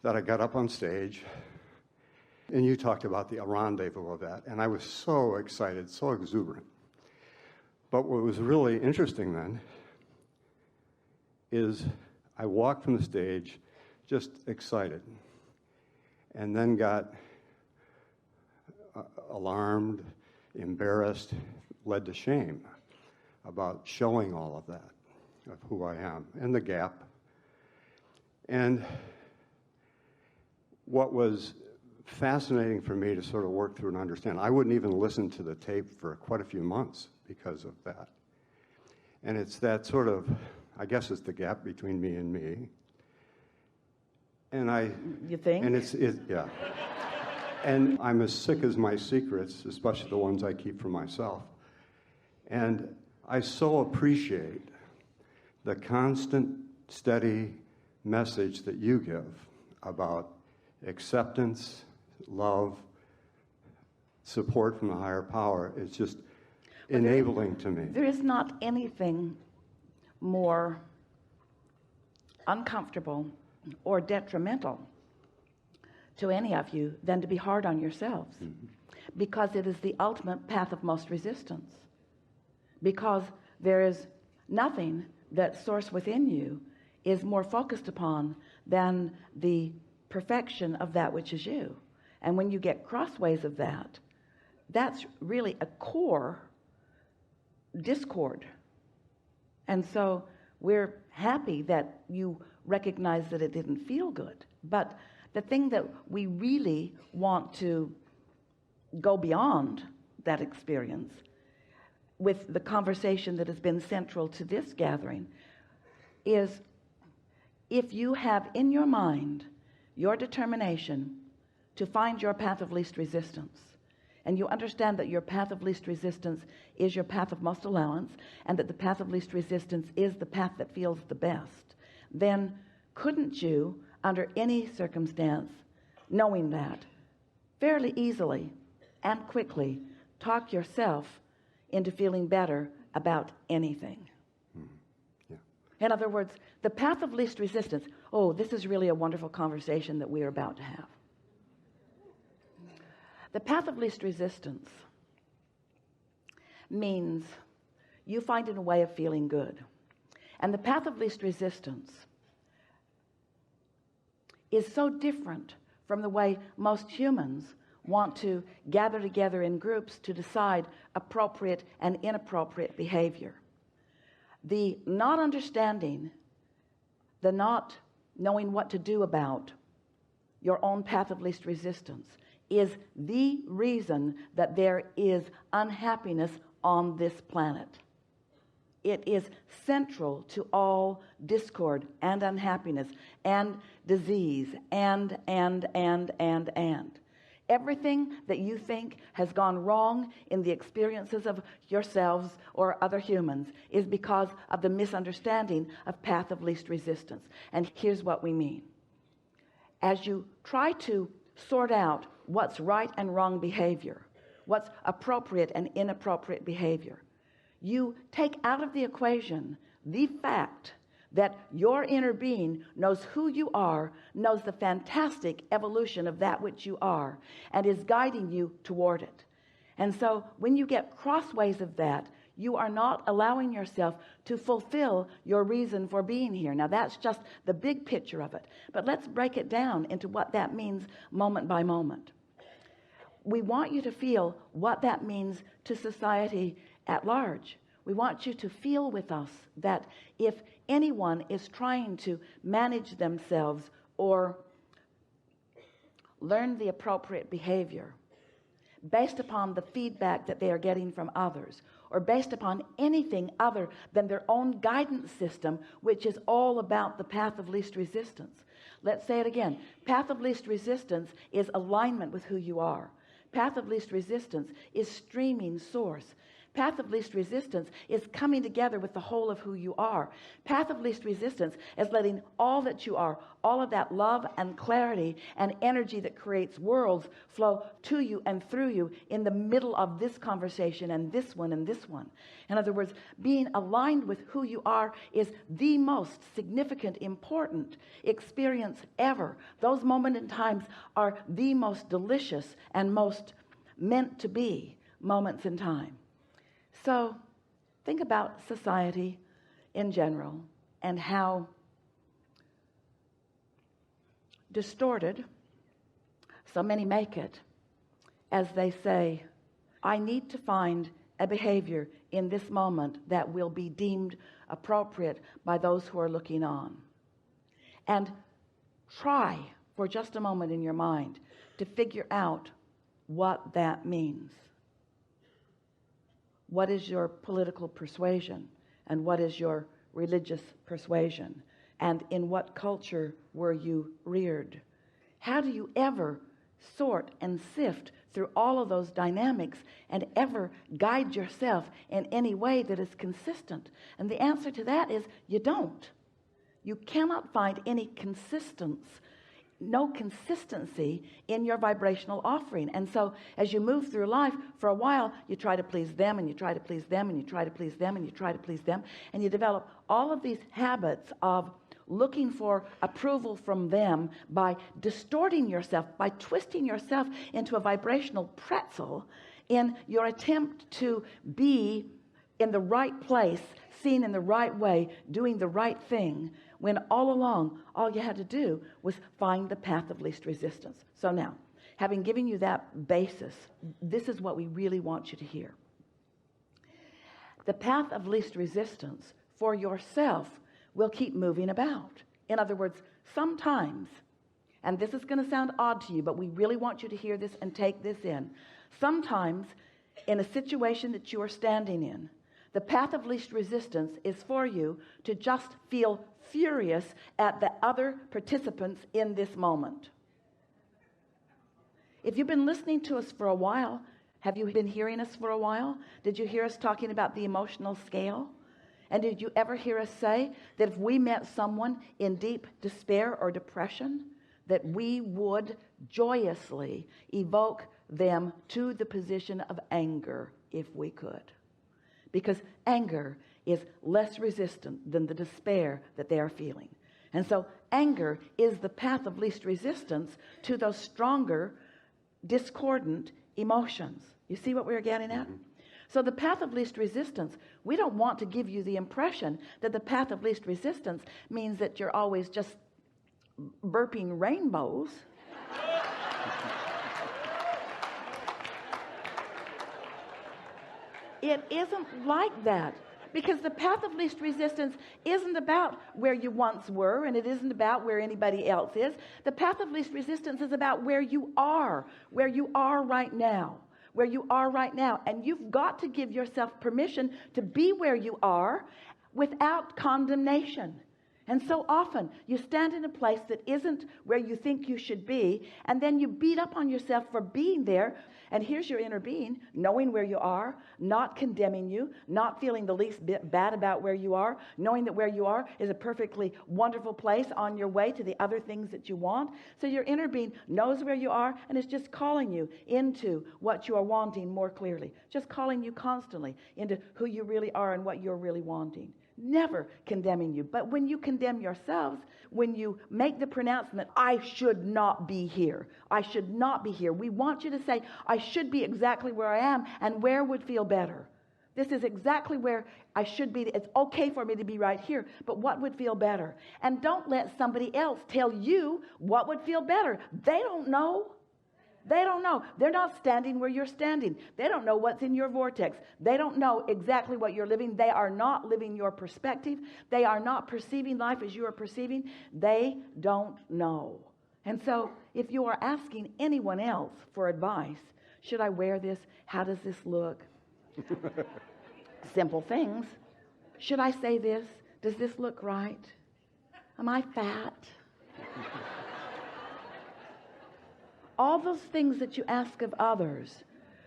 that I got up on stage, and you talked about the rendezvous of that, and I was so excited, so exuberant. But what was really interesting then is I walked from the stage just excited, and then got alarmed, embarrassed, led to shame about showing all of that, of who I am, and the gap. And what was fascinating for me to sort of work through and understand, I wouldn't even listen to the tape for quite a few months because of that. And it's that sort of, I guess it's the gap between me and me. And You think? And yeah. And I'm as sick as my secrets, especially the ones I keep for myself. And I so appreciate the constant, steady message that you give about acceptance, love, support from the higher power. It's just enabling to me. There is not anything more uncomfortable or detrimental to any of you than to be hard on yourselves, because it is the ultimate path of most resistance, because there is nothing that source within you is more focused upon than the perfection of that which is you. And when you get crossways of that, that's really a core discord. And so we're happy that you recognize that it didn't feel good, but the thing that we really want to go beyond that experience with the conversation that has been central to this gathering is, if you have in your mind your determination to find your path of least resistance, and you understand that your path of least resistance is your path of most allowance, and that the path of least resistance is the path that feels the best, then couldn't you, under any circumstance, knowing that, fairly easily and quickly talk yourself into feeling better about anything? Yeah. In other words, the path of least resistance. Oh, this is really a wonderful conversation that we are about to have. The path of least resistance means you find a way of feeling good. And the path of least resistance is so different from the way most humans want to gather together in groups to decide appropriate and inappropriate behavior. The not understanding, the not knowing what to do about your own path of least resistance is the reason that there is unhappiness on this planet. It is central to all discord and unhappiness and disease and. Everything that you think has gone wrong in the experiences of yourselves or other humans is because of the misunderstanding of path of least resistance. And here's what we mean. As you try to sort out what's right and wrong behavior, what's appropriate and inappropriate behavior, you take out of the equation the fact that your inner being knows who you are, knows the fantastic evolution of that which you are, and is guiding you toward it. And so when you get crossways of that, you are not allowing yourself to fulfill your reason for being here. Now that's just the big picture of it, but let's break it down into what that means moment by moment. We want you to feel what that means to society at large. We want you to feel with us that if anyone is trying to manage themselves or learn the appropriate behavior based upon the feedback that they are getting from others, or based upon anything other than their own guidance system, which is all about the path of least resistance. Let's say it again. Path of least resistance is alignment with who you are. Path of least resistance is streaming source. Path of least resistance is coming together with the whole of who you are. Path of least resistance is letting all that you are, all of that love and clarity and energy that creates worlds flow to you and through you in the middle of this conversation and this one and this one. In other words, being aligned with who you are is the most significant, important experience ever. Those moments in times are the most delicious and most meant to be moments in time. So think about society in general and how distorted so many make it as they say, I need to find a behavior in this moment that will be deemed appropriate by those who are looking on. And try for just a moment in your mind to figure out what that means. What is your political persuasion? And what is your religious persuasion? And in what culture were you reared? How do you ever sort and sift through all of those dynamics and ever guide yourself in any way that is consistent? And the answer to that is you don't. You cannot find any no consistency in your vibrational offering. And so as you move through life, for a while you try to please them, and you try to please them, and you try to please them, and you try to please them, and you develop all of these habits of looking for approval from them by distorting yourself, by twisting yourself into a vibrational pretzel in your attempt to be in the right place, seen in the right way, doing the right thing, when all along all you had to do was find the path of least resistance. So now, having given you that basis, this is what we really want you to hear. The path of least resistance for yourself will keep moving about. In other words, sometimes, and this is going to sound odd to you, but we really want you to hear this and take this in. Sometimes in a situation that you are standing in, the path of least resistance is for you to just feel furious at the other participants in this moment. If you've been listening to us for a while, have you been hearing us for a while? Did you hear us talking about the emotional scale? And did you ever hear us say that if we met someone in deep despair or depression, that we would joyously evoke them to the position of anger if we could? Because anger is less resistant than the despair that they are feeling. And so anger is the path of least resistance to those stronger, discordant emotions. You see what we're getting at? So the path of least resistance, we don't want to give you the impression that the path of least resistance means that you're always just burping rainbows. It isn't like that, because the path of least resistance isn't about where you once were, and it isn't about where anybody else is. The path of least resistance is about where you are right now, where you are right now. And you've got to give yourself permission to be where you are without condemnation. And so often you stand in a place that isn't where you think you should be, and then you beat up on yourself for being there. And here's your inner being, knowing where you are, not condemning you, not feeling the least bit bad about where you are, knowing that where you are is a perfectly wonderful place on your way to the other things that you want. So your inner being knows where you are and is just calling you into what you are wanting more clearly, just calling you constantly into who you really are and what you're really wanting. Never condemning you. But when you condemn yourselves, when you make the pronouncement, I should not be here, I should not be here, we want you to say, I should be exactly where I am, and where would feel better. This is exactly where I should be. It's okay for me to be right here, but what would feel better? And don't let somebody else tell you what would feel better. They don't know. They don't know. They're not standing where you're standing. They don't know what's in your vortex. They don't know exactly what you're living. They are not living your perspective. They are not perceiving life as you are perceiving. They don't know. And so if you are asking anyone else for advice, should I wear this? How does this look? Simple things. Should I say this? Does this look right? Am I fat? All those things that you ask of others,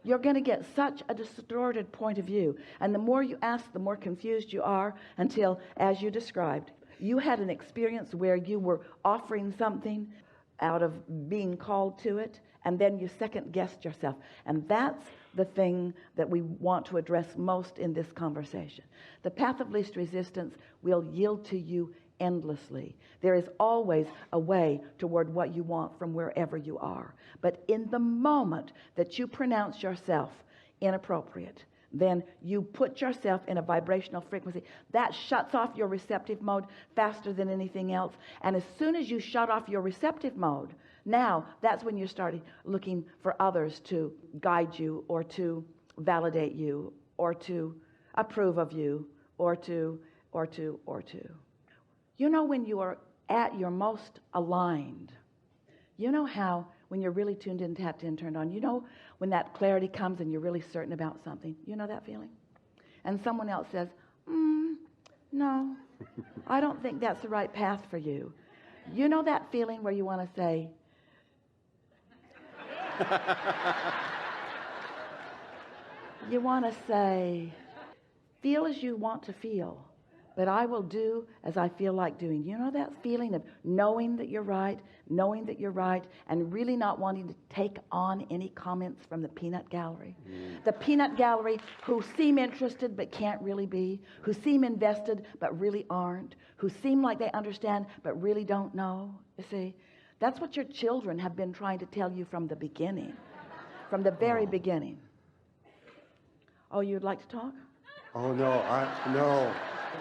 You're going to get such a distorted point of view. And the more you ask, the more confused you are, until, as you described, you had an experience where you were offering something out of being called to it, and then you second-guessed yourself. And that's the thing that we want to address most in this conversation. The path of least resistance will yield to you endlessly. There is always a way toward what you want from wherever you are. But in the moment that you pronounce yourself inappropriate, then you put yourself in a vibrational frequency that shuts off your receptive mode faster than anything else. And as soon as you shut off your receptive mode, now that's when you started looking for others to guide you, or to validate you, or to approve of you, or to. You know, when you are at your most aligned, you know how when you're really tuned in, tapped in, turned on, you know when that clarity comes and you're really certain about something, you know that feeling? And someone else says, no, I don't think that's the right path for you. You know that feeling where you want to say, you want to say, feel as you want to feel, but I will do as I feel like doing. You know that feeling of knowing that you're right, and really not wanting to take on any comments from the peanut gallery? The peanut gallery who seem interested but can't really be, who seem invested but really aren't, who seem like they understand but really don't know. You see, that's what your children have been trying to tell you from the beginning, from the very beginning. Oh, you'd like to talk? Oh, no.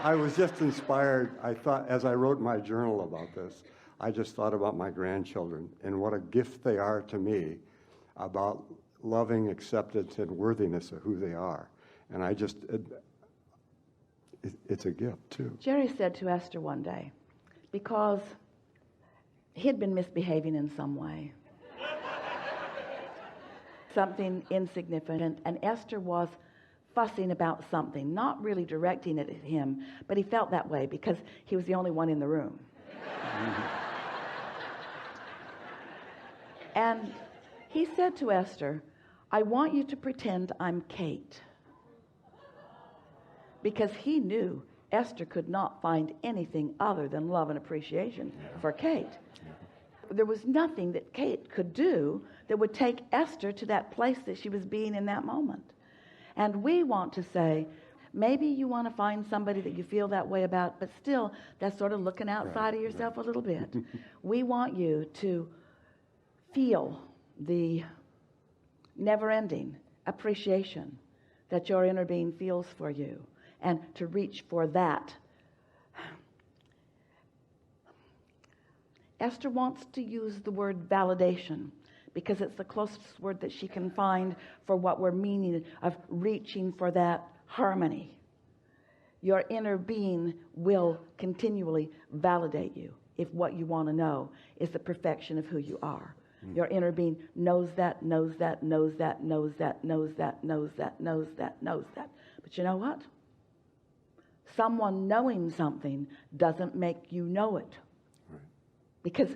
I was just inspired. I thought, as I wrote my journal about this, I just thought about my grandchildren and what a gift they are to me about loving, acceptance, and worthiness of who they are. And I just, it's a gift, too. Jerry said to Esther one day, because he had been misbehaving in some way, something insignificant, and Esther was fussing about something, not really directing it at him, but he felt that way because he was the only one in the room. And he said to Esther, I want you to pretend I'm Kate. Because he knew Esther could not find anything other than love and appreciation for Kate. There was nothing that Kate could do that would take Esther to that place that she was being in that moment. And we want to say, maybe you want to find somebody that you feel that way about, but still, that's sort of looking outside of yourself a little bit. We want you to feel the never-ending appreciation that your inner being feels for you, and to reach for that. Esther wants to use the word validation because it's the closest word that she can find for what we're meaning of reaching for that harmony. Your inner being will continually validate you if what you want to know is the perfection of who you are. Your inner being knows that, knows that, knows that, knows that, knows that, knows that, knows that, knows that. But you know what? Someone knowing something doesn't make you know it. Right. Because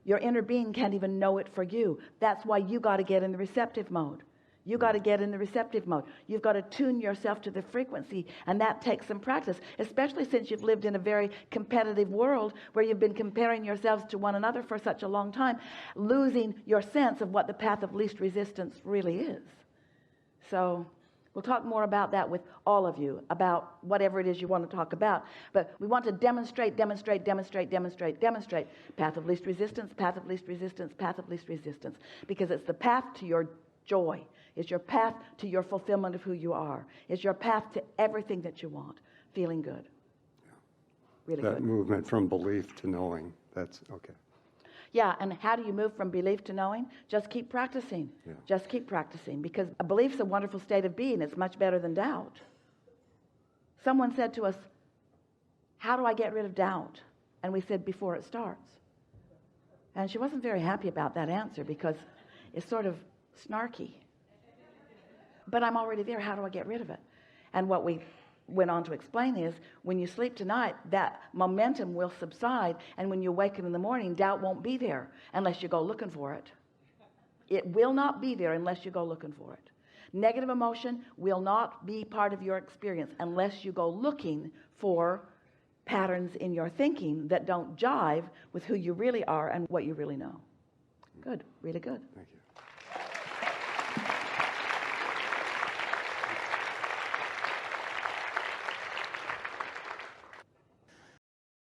your inner being can't even know it for you. That's why you got to get in the receptive mode. You got to get in the receptive mode. You've got to tune yourself to the frequency, and that takes some practice, especially since you've lived in a very competitive world where you've been comparing yourselves to one another for such a long time, losing your sense of what the path of least resistance really is. So we'll talk more about that with all of you, about whatever it is you want to talk about. But we want to demonstrate. Path of least resistance, path of least resistance, path of least resistance. Because it's the path to your joy. It's your path to your fulfillment of who you are. It's your path to everything that you want. Feeling good. Really good. That movement from belief to knowing. That's okay. Yeah, and how do you move from belief to knowing? Just keep practicing. Yeah. Just keep practicing, because a belief's a wonderful state of being. It's much better than doubt. Someone said to us, how do I get rid of doubt? And we said, before it starts. And she wasn't very happy about that answer because it's sort of snarky. But I'm already there. How do I get rid of it? And what we went on to explain is, when you sleep tonight, that momentum will subside, and when you wake up in the morning, doubt won't be there unless you go looking for it. It will not be there unless you go looking for it. Negative emotion will not be part of your experience unless you go looking for patterns in your thinking that don't jive with who you really are and what you really know. Good, really good. Thank you.